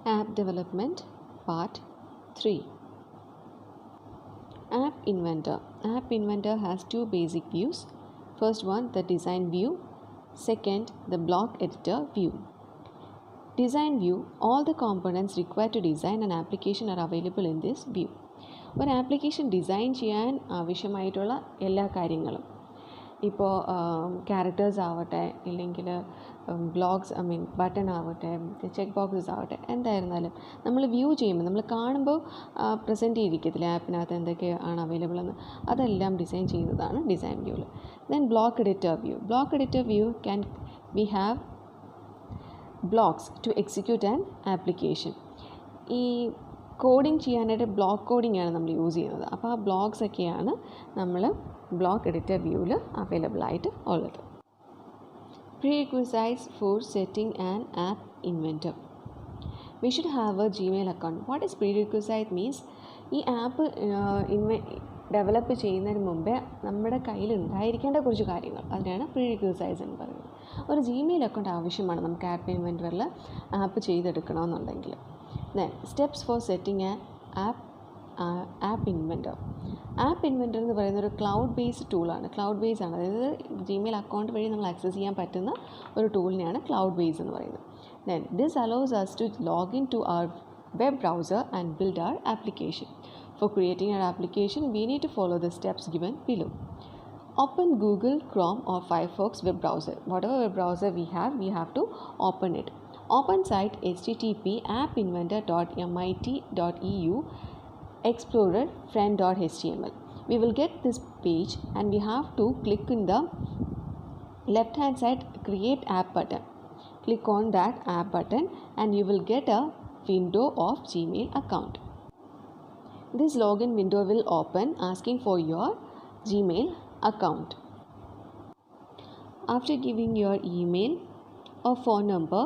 App Development Part 3. App Inventor. App Inventor has two basic views. First one, the design view. Second, the block editor view. Design view, all the components required to design an application are available in this view. ഒരു application design ചെയ്യാൻ ആവശ്യമായിട്ടുള്ള എല്ലാ കാര്യങ്ങളും ഇപ്പോൾ characters ആവട്ടെ ഇല്ലെങ്കിൽ blogs button ആവട്ടെ check boxes ആവട്ടെ എന്തായിരുന്നാലും നമ്മൾ വ്യൂ ചെയ്യുമ്പോൾ നമ്മൾ കാണുമ്പോൾ പ്രസൻറ്റ് ചെയ്തിരിക്കത്തില്ല ആപ്പിനകത്ത് എന്തൊക്കെയാണ് അവൈലബിൾ എന്ന് അതെല്ലാം ഡിസൈൻ ചെയ്യുന്നതാണ് ഡിസൈൻ വ്യൂവിൽ. Then block editor view. Block editor view we have blocks to execute an application. ഈ കോഡിങ് ചെയ്യാനായിട്ട് ബ്ലോക്ക് കോഡിംഗ് ആണ് നമ്മൾ യൂസ് ചെയ്യുന്നത്. അപ്പോൾ ആ ബ്ലോഗ്സ് ഒക്കെയാണ് നമ്മൾ ബ്ലോക്ക് എഡിറ്റർ വ്യൂവിൽ അവൈലബിൾ ആയിട്ട് ഉള്ളത്. Prerequisites for setting an app inventor. We should have a Gmail account. What is prerequisite means? ഈ ആപ്പ് ഡെവലപ്പ് ചെയ്യുന്നതിന് മുമ്പേ നമ്മുടെ കയ്യിൽ ഉണ്ടായിരിക്കേണ്ട കുറച്ച് കാര്യങ്ങൾ, അതിനാണ് പ്രീറിക്വസൈറ്റ്സ് എന്ന് പറയുന്നത്. ഒരു ജിമെയിൽ അക്കൗണ്ട് ആവശ്യമാണ് നമുക്ക് ആപ്പ് ഇൻവെൻറ്ററിൽ ആപ്പ് ചെയ്തെടുക്കണമെന്നുണ്ടെങ്കിൽ. Then steps for setting an app inventor. App inventor എന്ന് പറയുന്ന ഒരു ക്ലൗഡ് ബേസ്ഡ് ടൂളാണ്. ക്ലൗഡ് ബേസ് ആണ്, അതായത് ജിമെയിൽ അക്കൗണ്ട് വഴി നമ്മൾ ആക്സസ് ചെയ്യാൻ പറ്റുന്ന ഒരു ടൂളിനെയാണ് ക്ലൗഡ് ബേസ് എന്ന് പറയുന്നത്. Then this allows us to log in to our web browser and build our application. For creating our application, we need to follow the steps given below. Open Google Chrome or Firefox web browser. Whatever web browser we have to open it. Open site http appinventor.mit.eu explorer friend.html. We will get this page and we have to click in the left hand side create app button. Click on that app button and you will get a window of Gmail account. This login window will open asking for your Gmail account. After giving your email or phone number,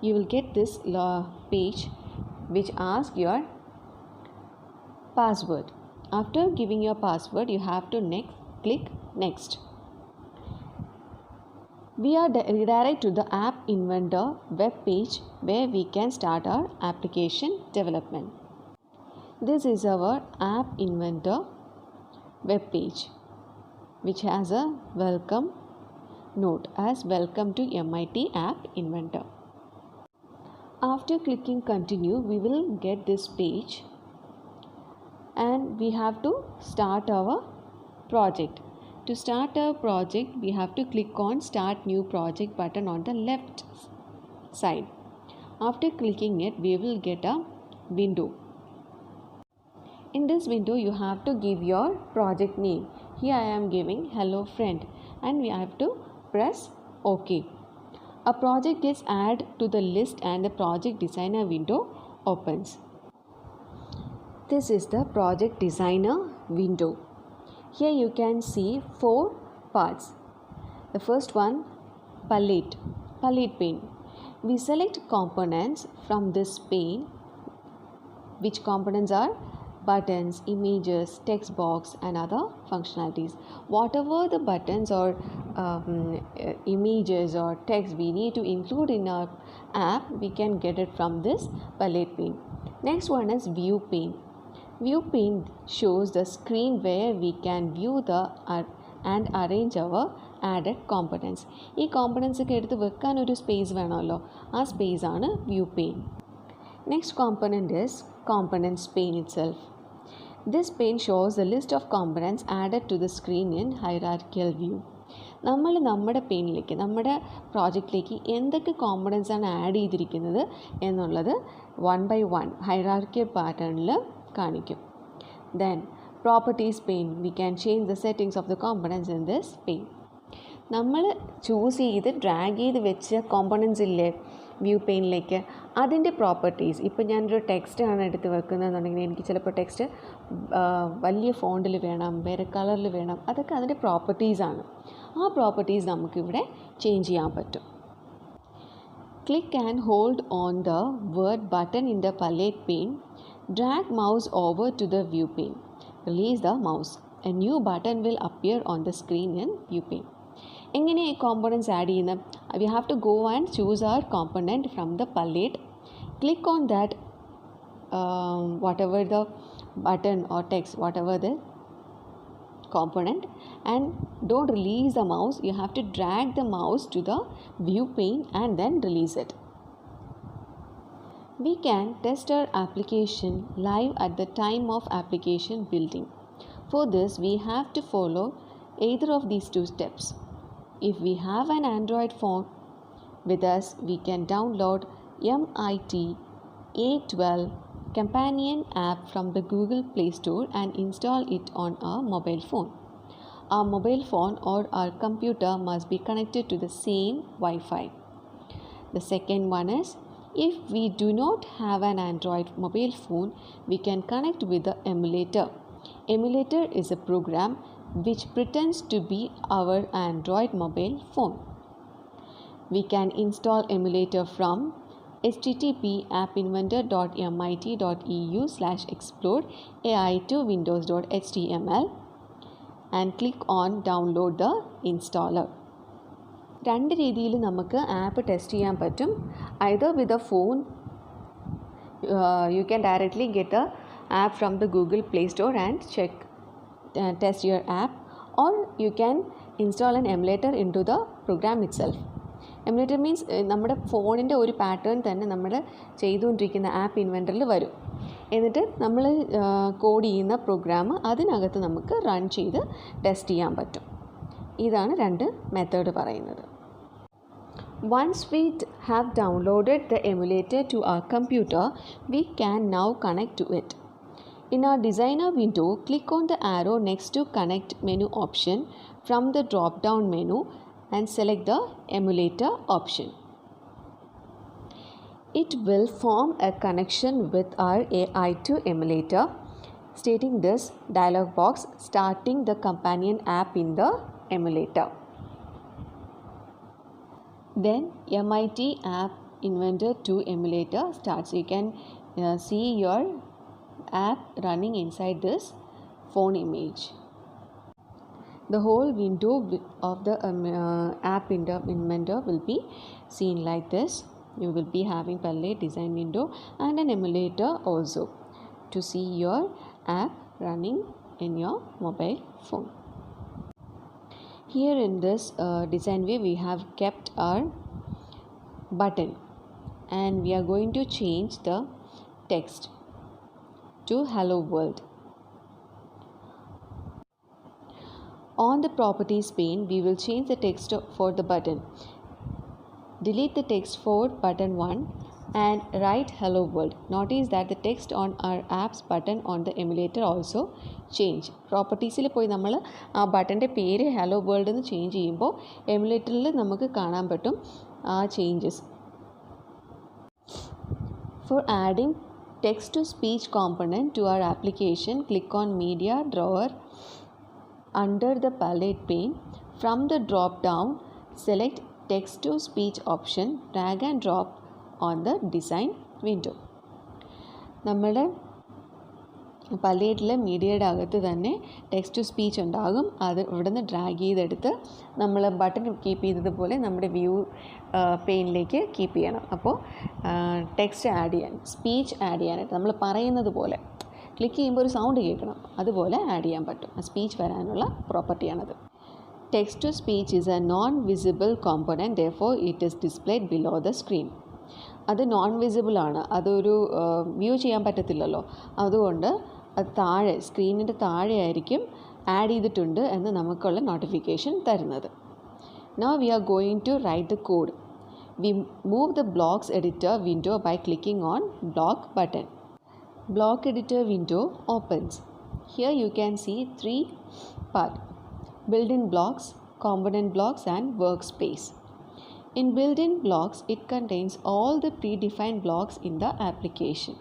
you will get this page which asks your password. After giving your password, you have to click next. We are redirected to the App Inventor web page where we can start our application development. This is our App Inventor web page which has a welcome note as welcome to MIT App Inventor. After clicking continue, we will get this page and we have to start our project. To start our project, we have to click on start new project button on the left side. After clicking it, we will get a window. In this window, you have to give your project name. Here I am giving hello friend and we have to press OK. A project gets added to the list and the project designer window opens. This is the project designer window. Here you can see 4 parts. The first one, palette pane. We select components from this pane. Which components are buttons, images, text box and other functionalities. Whatever the buttons or images or text we need to include in our app, we can get it from this palette pane. Next one is view pane. View pane shows the screen where we can view and arrange our added components. ഈ components ഒക്കെ എടുത്ത് വെക്കാൻ ഒരു space വേണമല്ലോ, ആ space ആണ് view pain. Next component is components pane itself. This pane shows the list of components added to the screen in hierarchical view. നമ്മൾ നമ്മുടെ പെയിനിലേക്ക് നമ്മുടെ പ്രോജക്റ്റിലേക്ക് എന്തൊക്കെ കോമ്പണൻസ് ആണ് ആഡ് ചെയ്തിരിക്കുന്നത് എന്നുള്ളത് 1 by 1 ഹൈറാർക്കിക്കൽ പാറ്റേണിൽ കാണിക്കും. Then properties pane, we can change the settings of the components in this pane. നമ്മൾ ചൂസ് ചെയ്ത് ഡ്രാഗ് ചെയ്ത് വെച്ച കോമ്പണൻസ് ഇല്ലേ വ്യൂ പെയിനിലേക്ക്, അതിൻ്റെ പ്രോപ്പർട്ടീസ്. ഇപ്പോൾ ഞാനൊരു ടെക്സ്റ്റാണ് എടുത്ത് വെക്കുന്നതെന്നുണ്ടെങ്കിൽ എനിക്ക് ചിലപ്പോൾ ടെക്സ്റ്റ് വലിയ ഫോണ്ടിൽ വേണം, വേറെ കളറിൽ വേണം, അതൊക്കെ അതിൻ്റെ പ്രോപ്പർട്ടീസാണ്. ആ പ്രോപ്പർട്ടീസ് നമുക്കിവിടെ ചേഞ്ച് ചെയ്യാൻ പറ്റും. Click and hold on the word button in the palette pane. Drag mouse over to the view pane. Release the mouse. A new button will appear on the screen in view pane. എങ്ങനെ ഈ components add ചെയ്യുന്നത്? We have to go and choose our component from the palette. Click on that whatever the button or text, whatever the component, and don't release the mouse. You have to drag the mouse to the view pane and then release it. We can test our application live at the time of application building. For this, we have to follow either of these two steps. If we have an Android phone with us, we can download MIT A12 companion app from the Google Play Store and install it on our mobile phone. Our mobile phone or our computer must be connected to the same Wi-Fi. The second one is, if we do not have an Android mobile phone, we can connect with the emulator. Emulator is a program which pretends to be our Android mobile phone. We can install emulator from http://appinventor.mit.eu/explore ai2windows.html and click on download the installer. രണ്ട് രീതിയിൽ നമുക്ക് app test ചെയ്യാൻ പറ്റും. either with a phone, you can directly get the app from the Google Play Store and test your app, or you can install an emulator into the program itself. Emulator means നമ്മുടെ ഫോണിൻ്റെ ഒരു pattern തന്നെ നമ്മൾ ചെയ്തുകൊണ്ടിരിക്കുന്ന app ഇൻവെൻറ്ററിൽ വരും. എന്നിട്ട് നമ്മൾ code ചെയ്യുന്ന പ്രോഗ്രാം അതിനകത്ത് നമുക്ക് റൺ ചെയ്ത് ടെസ്റ്റ് ചെയ്യാൻ പറ്റും. ഇതാണ് രണ്ട് മെത്തേഡ് പറയുന്നത്. Once we have downloaded the emulator to our computer, we can now connect to it. In our designer window, click on the arrow next to connect menu option from the drop down menu and select the emulator option. It will form a connection with our AI2 emulator. Stating this dialog box, starting the companion app in the emulator. Then MIT App Inventor 2 emulator starts. You can see your app running inside this phone image. The whole window of the app inventor will be seen like this. You will be having Palette design window and an emulator also to see your app running in your mobile phone. Here in this design view, we have kept our button and we are going to change the text to Hello World. On the properties pane, we will change the text for the button. Delete the text for button 1 and write Hello World. Notice that the text on our apps button on the emulator also change. Propertiesൽ പോയി നമ്മൾ ആ ബട്ടൻ്റെ പേര് hello world എന്ന് change ചെയ്യുമ്പോൾ എമുലേറ്ററിൽ നമുക്ക് കാണാൻ പറ്റും ആ changes. For adding text to speech component to our application, click on media drawer under the palette pane. From the drop down, select text to speech option, drag and drop on the design window. നമ്മുടെ പലേറ്റിലെ മീഡിയയുടെ അകത്ത് തന്നെ text to speech ഉണ്ടാകും. അത് ഇവിടെ നിന്ന് drag ചെയ്തെടുത്ത് നമ്മൾ ബട്ടൺ കീപ്പ് ചെയ്തതുപോലെ നമ്മുടെ വ്യൂ പെയിനിലേക്ക് കീപ്പ് ചെയ്യണം. അപ്പോൾ ടെക്സ്റ്റ് ആഡ് ചെയ്യാൻ, സ്പീച്ച് ആഡ് ചെയ്യാനായിട്ട് നമ്മൾ പറയുന്നത് പോലെ ക്ലിക്ക് ചെയ്യുമ്പോൾ ഒരു സൗണ്ട് കേൾക്കണം, അതുപോലെ ആഡ് ചെയ്യാൻ പറ്റും. ആ സ്പീച്ച് വരാനുള്ള പ്രോപ്പർട്ടിയാണത്. Text to speech is a non-visible component, therefore it is displayed below the screen. അത് നോൺ വിസിബിൾ ആണ്, അതൊരു വ്യൂ ചെയ്യാൻ പറ്റത്തില്ലല്ലോ. അതുകൊണ്ട് അത് താഴെ സ്ക്രീനിൻ്റെ താഴെയായിരിക്കും ആഡ് ചെയ്തിട്ടുണ്ട് എന്ന് നമുക്കുള്ള നോട്ടിഫിക്കേഷൻ തരുന്നത്. Now we are going to write the code. We move the blocks editor window by clicking on block button. Block editor window opens. Here you can see 3 parts: built-in blocks, component blocks and workspace. In built-in blocks, it contains all the predefined blocks in the application.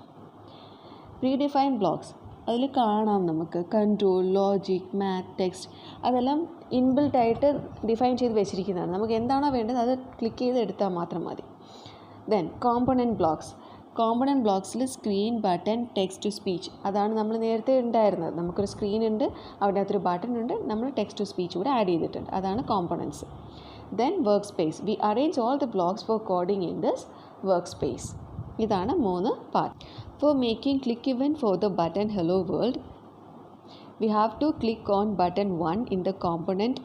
Predefined blocks അതിൽ കാണാം നമുക്ക് control, logic, math, text അതെല്ലാം inbuilt ആയിട്ട് define ചെയ്ത് വെച്ചിരിക്കുന്നതാണ്. നമുക്ക് എന്താണോ വേണ്ടത് അത് ക്ലിക്ക് ചെയ്ത് എടുത്താൽ മാത്രം മതി. Then component blocks. കോമ്പണൻറ്റ് ബ്ലോക്സിൽ screen, button, text to speech അതാണ് നമ്മൾ നേരത്തെ ഉണ്ടായിരുന്നത്. നമുക്കൊരു സ്ക്രീൻ ഉണ്ട്, അതിനകത്തൊരു ബട്ടൺ ഉണ്ട്, നമ്മൾ ടെക്സ്റ്റ് ടു സ്പീച്ച് കൂടെ ആഡ് ചെയ്തിട്ടുണ്ട്. അതാണ് കോമ്പണൻറ്റ്സ്. Then workspace. We arrange all the blocks for coding in this workspace. ഇതാണ് 3 part. For making click event for the button hello world, we have to click on button 1 in the component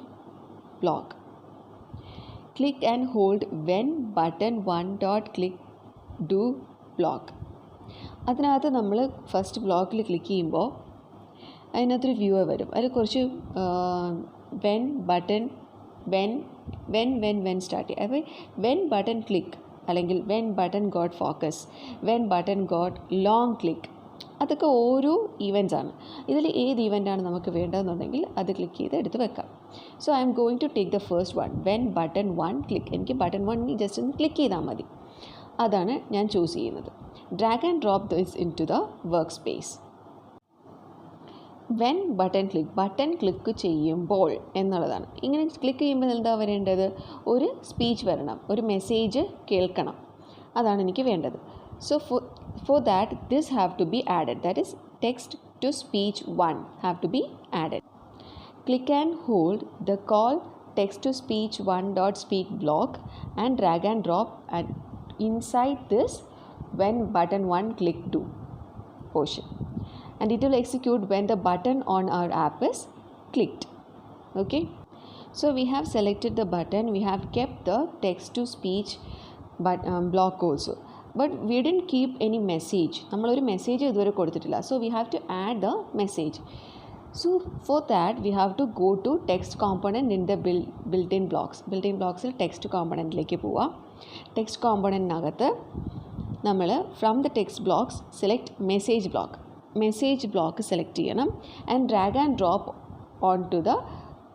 block. Click and hold when button 1 dot click do block. അതിനകത്ത് നമ്മൾ first ബ്ലോക്കിൽ click ചെയ്യുമ്പോൾ അതിനകത്തൊരു viewer വരും. അതിൽ കുറച്ച് when button when start ചെയ്യുക. അപ്പോൾ വെൻ ബട്ടൺ ക്ലിക്ക് അല്ലെങ്കിൽ when button got focus, when button got long click, അതൊക്കെ ഓരോ ഈവൻറ്റ്സ് ആണ്. ഇതിൽ ഏത് ഈവൻ്റാണ് നമുക്ക് വേണ്ടതെന്നുണ്ടെങ്കിൽ അത് ക്ലിക്ക് ചെയ്ത് എടുത്ത് വെക്കാം. So I am going to take the first one, when button 1 click. എനിക്ക് ബട്ടൺ 1 ജസ്റ്റ് ഒന്ന് ക്ലിക്ക് ചെയ്താൽ മതി. അതാണ് ഞാൻ ചൂസ് ചെയ്യുന്നത്. Drag and drop this into the workspace. When button click, button click ചെയ്യുമ്പോൾ എന്നുള്ളതാണ്. ഇങ്ങനെ ക്ലിക്ക് ചെയ്യുമ്പോൾ എന്താ വരേണ്ടത്? ഒരു സ്പീച്ച് വരണം, ഒരു മെസ്സേജ് കേൾക്കണം. അതാണ് എനിക്ക് വേണ്ടത്. So for that this have to be added, that is text to speech 1 have to be added. Click and hold the call text to speech 1 dot speak block and drag and drop and inside this when button 1 click do portion, and it will execute when the button on our app is clicked. Okay, so we have selected the button, we have kept the text to speech block also, but we didn't keep any message. നമ്മളൊരു message ഇതുവരെ കൊടുത്തിട്ടില്ല. So we have to add the message. So for that we have to go to text component in the built-in blocks. built-in blocks-ൽ text component-ലേക്ക് പോവാം. text component-നകത്ത് നമ്മൾ from the text blocks select message block select ചെയ്യണം and drag and drop onto the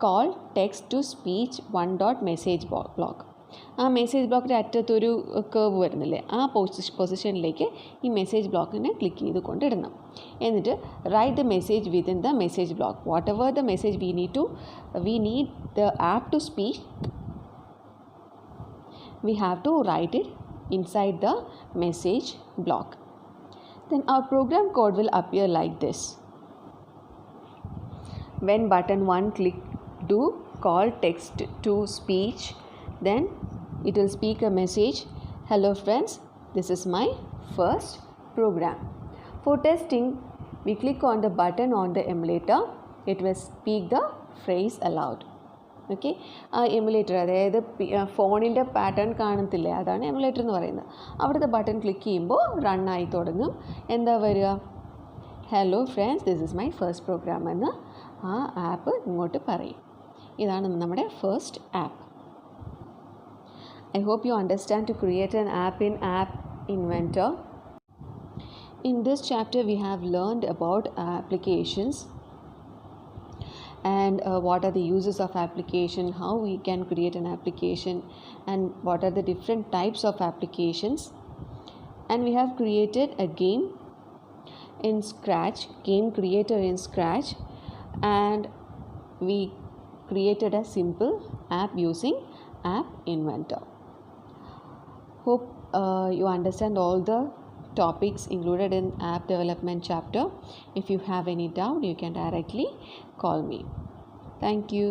call text to speech 1 dot message block. ആ message ബ്ലോക്കിൻ്റെ അറ്റത്തൊരു curve വരുന്നില്ലേ, ആ പൊസിഷനിലേക്ക് ഈ message ബ്ലോക്കിനെ click ചെയ്ത് കൊണ്ടിടണം. എന്നിട്ട് write the message within the message block. Whatever the message we need the app to speak, we have to write it inside the message block. Then our program code will appear like this. When button 1 click do call text to speech, then it will speak a message, hello friends, this is my first program. For testing, we click on the button on the emulator, it will speak the phrase aloud. Okay, ആ emulator, അതായത് ഫോണിൻ്റെ pattern കാണത്തില്ലേ, അതാണ് emulator എന്ന് പറയുന്നത്. അവിടുത്തെ button click ചെയ്യുമ്പോൾ റണ്ണായി തുടങ്ങും. എന്താ വരിക? Hello friends, this is my first program എന്ന് ആ ആപ്പ് ഇങ്ങോട്ട് പറയും. ഇതാണ് നമ്മുടെ first app. I hope you understand to create an app in App Inventor. In this chapter we have learned about applications and what are the uses of application, how we can create an application, and what are the different types of applications. And we have created a game in Scratch, game creator in Scratch, and we created a simple app using App Inventor. Hope you understand all the topics included in app development chapter. If you have any doubt, you can directly call me. Thank you.